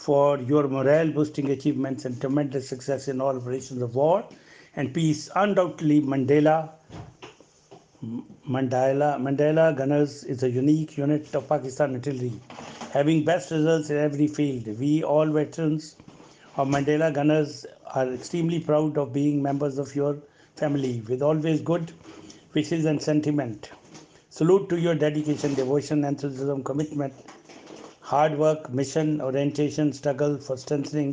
for your morale boosting achievements and tremendous success in all operations of war and peace. Undoubtedly, Mandela Gunners is a unique unit of Pakistan artillery, having best results in every field. We all veterans of Mandela Gunners are extremely proud of being members of your family, with always good wishes and sentiment. Salute to your dedication, devotion, enthusiasm, commitment, hard work, mission, orientation, struggle for strengthening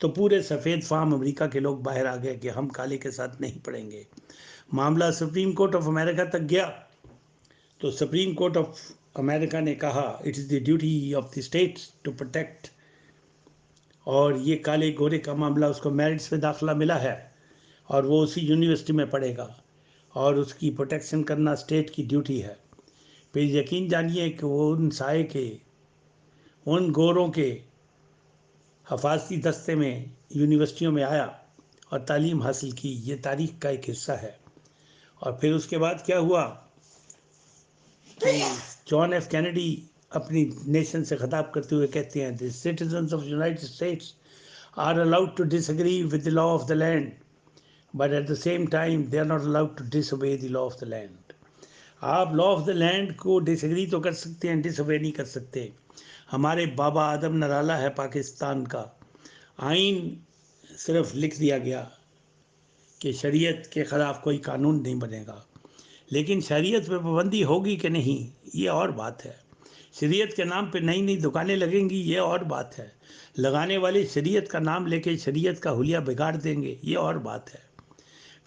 تو پورے سفید فام امریکہ کے لوگ باہر آ گئے کہ ہم کالے کے ساتھ نہیں پڑیں گے. معاملہ سپریم کورٹ آف امریکہ تک گیا تو سپریم کورٹ آف امریکہ نے کہا it is the duty of the states to protect, اور یہ کالے گورے کا معاملہ اس کو میرٹس پہ داخلہ ملا ہے اور وہ اسی یونیورسٹی میں پڑھے گا اور اس کی پروٹیکشن کرنا اسٹیٹ کی ڈیوٹی ہے. پھر یقین جانیے کہ وہ ان سائے کے، ان گوروں کے حفاظتی دستے میں یونیورسٹیوں میں آیا اور تعلیم حاصل کی. یہ تاریخ کا ایک حصہ ہے. اور پھر اس کے بعد کیا ہوا کہ جان ایف کینیڈی اپنی نیشن سے خطاب کرتے ہوئے کہتے ہیں the citizens of United States are allowed to disagree with the law of the land but at the same time they are not allowed to disobey the law of the land. آپ law of the land کو ڈس agri تو کر سکتے ہیں، ڈس obey نہیں کر سکتے. ہمارے بابا آدم نرالہ ہے پاکستان کا، آئین صرف لکھ دیا گیا کہ شریعت کے خلاف کوئی قانون نہیں بنے گا، لیکن شریعت پہ پابندی ہوگی کہ نہیں یہ اور بات ہے. شریعت کے نام پہ نئی نئی دکانیں لگیں گی یہ اور بات ہے. لگانے والے شریعت کا نام لے کے شریعت کا حلیہ بگاڑ دیں گے یہ اور بات ہے.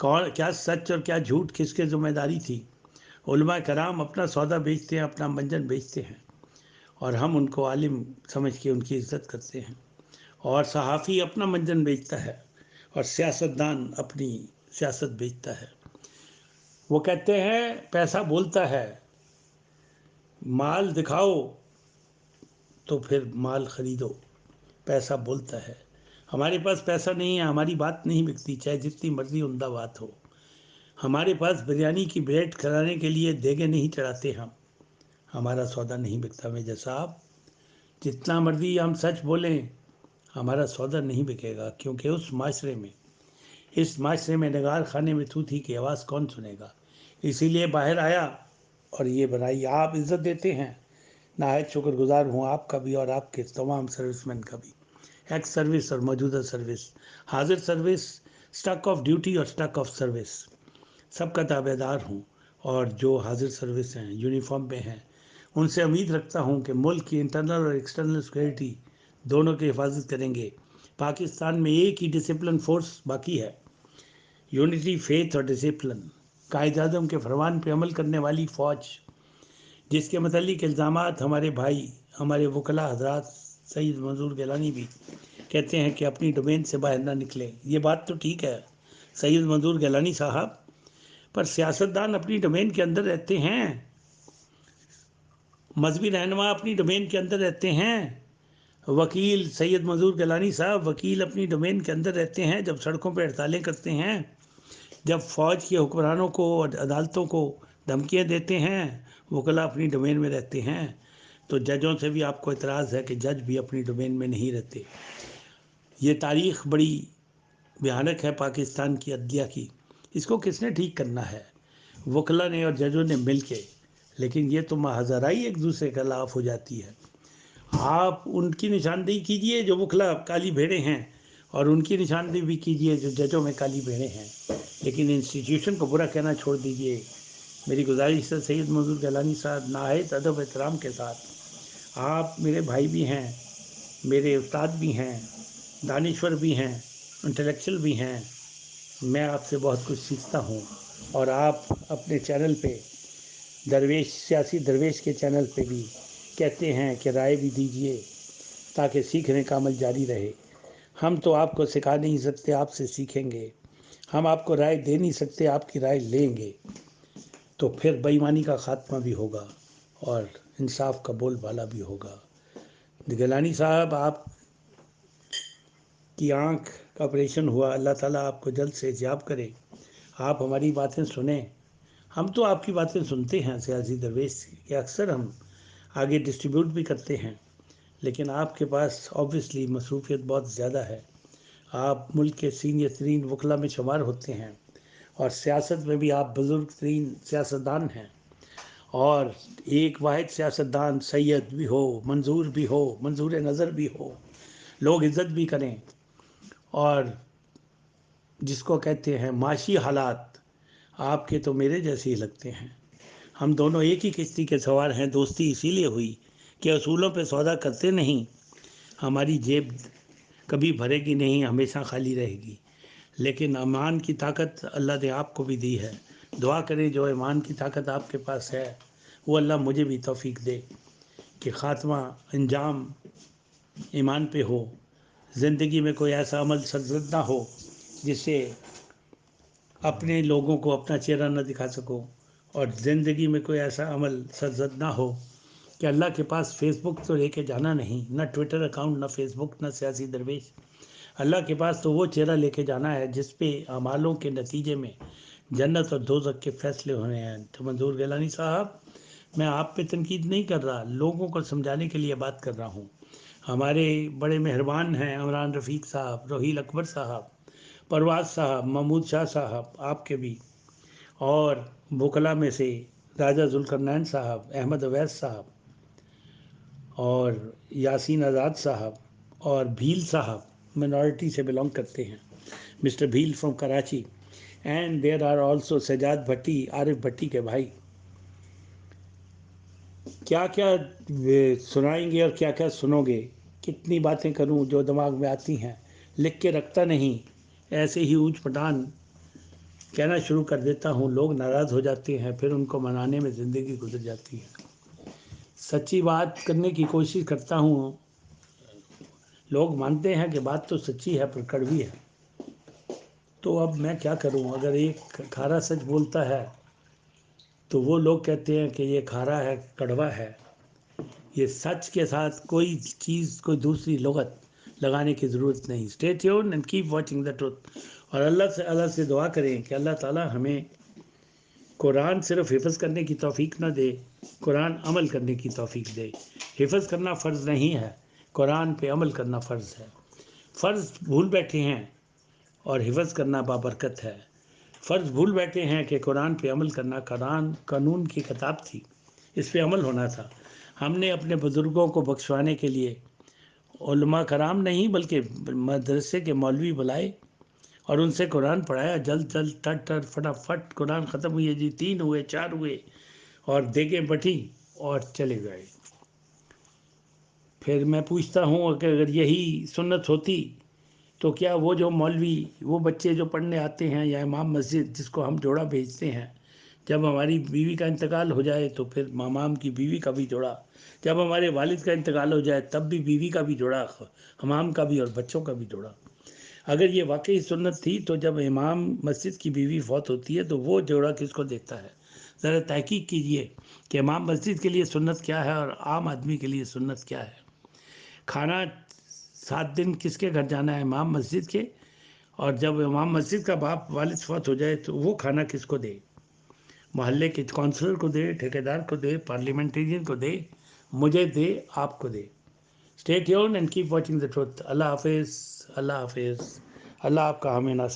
کیا سچ اور کیا جھوٹ کس کے ذمہ داری تھی؟ علماء کرام اپنا سودا بیچتے ہیں، اپنا منجن بیچتے ہیں، اور ہم ان کو عالم سمجھ کے ان کی عزت کرتے ہیں. اور صحافی اپنا منجن بیچتا ہے اور سیاستدان اپنی سیاست بیچتا ہے. وہ کہتے ہیں پیسہ بولتا ہے، مال دکھاؤ تو پھر مال خریدو. پیسہ بولتا ہے. ہمارے پاس پیسہ نہیں ہے، ہماری بات نہیں بکتی چاہے جتنی مرضی عمدہ بات ہو. ہمارے پاس بریانی کی بریڈ کھلانے کے لیے دیگیں نہیں چڑھاتے ہم. ہمارا سودا نہیں بکتا. میجر صاحب جتنا مرضی ہم سچ بولیں ہمارا سودا نہیں بکے گا، کیونکہ اس معاشرے میں نگار خانے میں تھی کہ آواز کون سنے گا. اسی لیے باہر آیا اور یہ بنائی. آپ عزت دیتے ہیں، نہایت شکر گزار ہوں آپ کا بھی اور آپ کے تمام سروس مین کا بھی. ایکس سروس اور موجودہ سروس، حاضر سروس، سٹک آف ڈیوٹی اور سٹک آف سروس، سب کا تابع دار ہوں. اور جو حاضر سروس ہیں یونیفارم پہ ہیں ان سے امید رکھتا ہوں کہ ملک کی انٹرنل اور ایکسٹرنل سیکورٹی دونوں کی حفاظت کریں گے. پاکستان میں ایک ہی ڈسپلن فورس باقی ہے، یونٹی، فیتھ اور ڈسپلن. قائد اعظم کے فرمان پہ عمل کرنے والی فوج، جس کے متعلق الزامات ہمارے بھائی، ہمارے وکلاء حضرات سید منظور گیلانی بھی کہتے ہیں کہ اپنی ڈومین سے باہر نہ نکلیں. یہ بات تو ٹھیک ہے سید منظور گیلانی صاحب، پر سیاستدان اپنی ڈومین کے اندر رہتے ہیں، مذہبی رہنما اپنی ڈومین کے اندر رہتے ہیں، وکیل سید منظور گیلانی صاحب وکیل اپنی ڈومین کے اندر رہتے ہیں. جب سڑکوں پہ ہڑتالیں کرتے ہیں، جب فوج کے حکمرانوں کو اور عدالتوں کو دھمکیاں دیتے ہیں، وکلاء اپنی ڈومین میں رہتے ہیں. تو ججوں سے بھی آپ کو اعتراض ہے کہ جج بھی اپنی ڈومین میں نہیں رہتے. یہ تاریخ بڑی بھیانک ہے پاکستان کی عدلیہ کی. اس کو کس نے ٹھیک کرنا ہے؟ وکلاء نے اور ججوں نے مل کے. لیکن یہ تو محاذرائی ایک دوسرے کے خلاف ہو جاتی ہے. آپ ان کی نشاندہی کیجئے جو وکلاء کالی بھیڑیں ہیں، اور ان کی نشاندہی بھی کیجئے جو ججوں میں کالی بھیڑیں ہیں، لیکن انسٹیٹیوشن کو برا کہنا چھوڑ دیجئے. میری گزارش ہے سید منظور گیلانی صاحب نہایت ادب احترام کے ساتھ، آپ میرے بھائی بھی ہیں، میرے استاد بھی ہیں، دانشور بھی ہیں، انٹلیکچوئل بھی ہیں. میں آپ سے بہت کچھ سیکھتا ہوں. اور آپ اپنے چینل پہ درویش، سیاسی درویش کے چینل پہ بھی کہتے ہیں کہ رائے بھی دیجئے تاکہ سیکھنے کا عمل جاری رہے. ہم تو آپ کو سکھا نہیں سکتے، آپ سے سیکھیں گے. ہم آپ کو رائے دے نہیں سکتے، آپ کی رائے لیں گے. تو پھر بے ایمانی کا خاتمہ بھی ہوگا اور انصاف کا بول بالا بھی ہوگا. گیلانی صاحب آپ کی آنکھ کا آپریشن ہوا، اللہ تعالیٰ آپ کو جلد سے صحت کرے. آپ ہماری باتیں سنیں. ہم تو آپ کی باتیں سنتے ہیں سیاسی درویش کے، اکثر ہم آگے ڈسٹریبیوٹ بھی کرتے ہیں، لیکن آپ کے پاس آبویسلی مصروفیت بہت زیادہ ہے. آپ ملک کے سینئر ترین وکلاء میں شمار ہوتے ہیں اور سیاست میں بھی آپ بزرگ ترین سیاستدان ہیں. اور ایک واحد سیاستدان سید بھی ہو، منظور بھی ہو، منظور نظر بھی ہو، لوگ عزت بھی کریں. اور جس کو کہتے ہیں معاشی حالات، آپ کے تو میرے جیسے ہی لگتے ہیں. ہم دونوں ایک ہی کشتی کے سوار ہیں. دوستی اسی لیے ہوئی کہ اصولوں پہ سودا کرتے نہیں. ہماری جیب کبھی بھرے گی نہیں، ہمیشہ خالی رہے گی، لیکن ایمان کی طاقت اللہ نے آپ کو بھی دی ہے۔ دعا کریں جو ایمان کی طاقت آپ کے پاس ہے وہ اللہ مجھے بھی توفیق دے کہ خاتمہ انجام ایمان پہ ہو، زندگی میں کوئی ایسا عمل سرزد نہ ہو جس سے اپنے لوگوں کو اپنا چہرہ نہ دکھا سکو، اور زندگی میں کوئی ایسا عمل سرزد نہ ہو کہ اللہ کے پاس فیس بک تو لے کے جانا نہیں، نہ ٹویٹر اکاؤنٹ، نہ فیس بک، نہ سیاسی درویش۔ اللہ کے پاس تو وہ چہرہ لے کے جانا ہے جس پہ اعمالوں کے نتیجے میں جنت اور دوزخ کے فیصلے ہونے ہیں۔ تو منظور گیلانی صاحب، میں آپ پہ تنقید نہیں کر رہا، لوگوں کو سمجھانے کے لیے بات کر رہا ہوں۔ ہمارے بڑے مہربان ہیں عمران رفیق صاحب، روحیل اکبر صاحب، پرواز صاحب، محمود شاہ صاحب، آپ کے بھی، اور بکلا میں سے راجہ ذوالقرنین صاحب، احمد اویس صاحب، اور یاسین آزاد صاحب، اور بھیل صاحب منورٹی سے بلانگ کرتے ہیں، mister Bhil from Karachi, and there are also Sajjad Bhatti, Arif Bhatti کے بھائی۔ کیا کیا سنائیں گے اور کیا کیا سنو گے، کتنی باتیں کروں جو دماغ میں آتی ہیں، لکھ کے رکھتا نہیں، ایسے ہی اوج پٹان کہنا شروع کر دیتا ہوں، لوگ ناراض ہو جاتے ہیں، پھر ان کو منانے میں زندگی گزر جاتی ہے۔ سچی بات کرنے کی کوشش کرتا ہوں، لوگ مانتے ہیں کہ بات تو سچی ہے پر کڑوی ہے، تو اب میں کیا کروں؟ اگر ایک کھارا سچ بولتا ہے تو وہ لوگ کہتے ہیں کہ یہ کھارا ہے، کڑوا ہے۔ یہ سچ کے ساتھ کوئی چیز، کوئی دوسری لغت لگانے کی ضرورت نہیں۔ Stay tune and keep watching the truth. اور اللہ سے دعا کریں کہ اللہ تعالیٰ ہمیں قرآن صرف حفظ کرنے کی توفیق نہ دے، قرآن عمل کرنے کی توفیق دے۔ حفظ کرنا فرض نہیں ہے، قرآن پہ عمل کرنا فرض ہے۔ فرض بھول بیٹھے ہیں اور حفظ کرنا بابرکت ہے۔ فرض بھول بیٹھے ہیں کہ قرآن پہ عمل کرنا قرآن قانون کی کتاب تھی، اس پہ عمل ہونا تھا۔ ہم نے اپنے بزرگوں کو بخشوانے کے لیے علماء کرام نہیں بلکہ مدرسے کے مولوی بلائے اور ان سے قرآن پڑھایا، جلد جلد ٹٹ ٹٹ فٹافٹ قرآن ختم ہوئے جی، 3 ہوئے، 4 ہوئے، اور دیگیں بٹھی اور چلے گئے۔ پھر میں پوچھتا ہوں کہ اگر یہی سنت ہوتی تو کیا وہ جو مولوی، وہ بچے جو پڑھنے آتے ہیں، یا امام مسجد جس کو ہم جوڑا بھیجتے ہیں، جب ہماری بیوی کا انتقال ہو جائے تو پھر امام کی بیوی کا بھی جوڑا، جب ہمارے والد کا انتقال ہو جائے تب بھی بیوی کا بھی جوڑا، امام کا بھی اور بچوں کا بھی جوڑا۔ اگر یہ واقعی سنت تھی تو جب امام مسجد کی بیوی فوت ہوتی ہے تو وہ جوڑا کس کو دیتا ہے؟ ذرا تحقیق کیجئے کہ امام مسجد کے لیے سنت کیا ہے اور عام آدمی کے لیے سنت کیا ہے۔ کھانا 7 دن کس کے گھر جانا ہے؟ امام مسجد کے۔ اور جب امام مسجد کا باپ والد فوت ہو جائے تو وہ کھانا کس کو دے؟ محلے کے کونسلر کو دے، ٹھیکیدار کو دے، پارلیمنٹرین کو دے، مجھے دے، آپ کو دے۔ Stay tune and keep watching the truth. اللہ حافظ، اللہ حافظ، اللہ آپ کا ہمیں ناصر